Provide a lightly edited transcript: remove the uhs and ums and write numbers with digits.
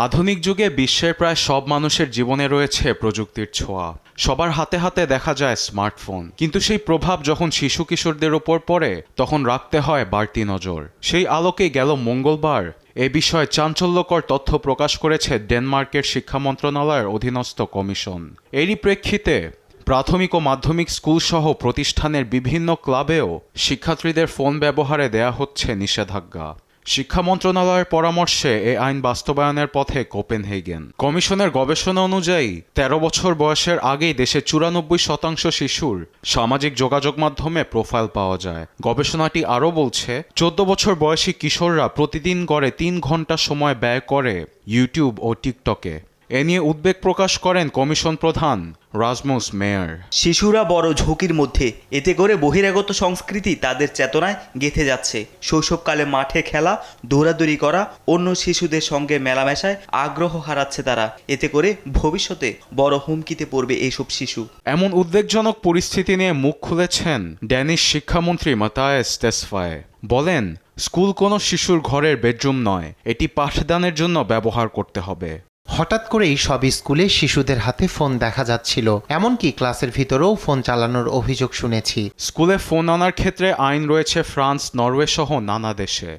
আধুনিক যুগে বিশ্বের প্রায় সব মানুষের জীবনে রয়েছে প্রযুক্তির ছোঁয়া। সবার হাতে হাতে দেখা যায় স্মার্টফোন, কিন্তু সেই প্রভাব যখন শিশু কিশোরদের ওপর পড়ে তখন রাখতে হয় বাড়তি নজর। সেই আলোকেই গেল মঙ্গলবার এ বিষয়ে চাঞ্চল্যকর তথ্য প্রকাশ করেছে ডেনমার্কের শিক্ষা মন্ত্রণালয়ের অধীনস্থ কমিশন। এরই প্রেক্ষিতে প্রাথমিক ও মাধ্যমিক স্কুলসহ প্রতিষ্ঠানের বিভিন্ন ক্লাবেও শিক্ষার্থীদের ফোন ব্যবহারে দেয়া হচ্ছে নিষেধাজ্ঞা। শিক্ষা মন্ত্রণালয়ের পরামর্শে এ আইন বাস্তবায়নের পথে কোপেনহেগেন। কমিশনের গবেষণা অনুযায়ী ১৩ বছর বয়সের আগেই দেশে ৯৪% শিশুর সামাজিক যোগাযোগ মাধ্যমে প্রোফাইল পাওয়া যায়। গবেষণাটি আরও বলছে ১৪ বছর বয়সী কিশোররা প্রতিদিন গড়ে ৩ ঘন্টা সময় ব্যয় করে ইউটিউব ও টিকটকে। এ নিয়ে উদ্বেগ প্রকাশ করেন কমিশন প্রধান রাসমুস মেয়ার। শিশুরা বড় ঝুঁকির মধ্যে, এতে করে বহিরাগত সংস্কৃতি তাদের চেতনায় গেঁথে যাচ্ছে। শৈশবকালে মাঠে খেলা, দৌড়াদৌড়ি করা, অন্য শিশুদের সঙ্গে মেলামেশায় আগ্রহ হারাচ্ছে তারা। এতে করে ভবিষ্যতে বড় হুমকিতে পড়বে এইসব শিশু। এমন উদ্বেগজনক পরিস্থিতি নিয়ে মুখ খুলেছেন ড্যানিশ শিক্ষামন্ত্রী মাতায়েস টেসফায়ে। বলেন, স্কুল কোনো শিশুর ঘরের বেডরুম নয়, এটি পাঠদানের জন্য ব্যবহার করতে হবে। হঠাৎ করেই সব স্কুলে শিশুদের হাতে ফোন দেখা যাচ্ছিল, এমনকি ক্লাসের ভিতরেও ফোন চালানোর অভিযোগ শুনেছি। স্কুলে ফোন আনার ক্ষেত্রে আইন রয়েছে ফ্রান্স, নরওয়ে সহ নানা দেশে।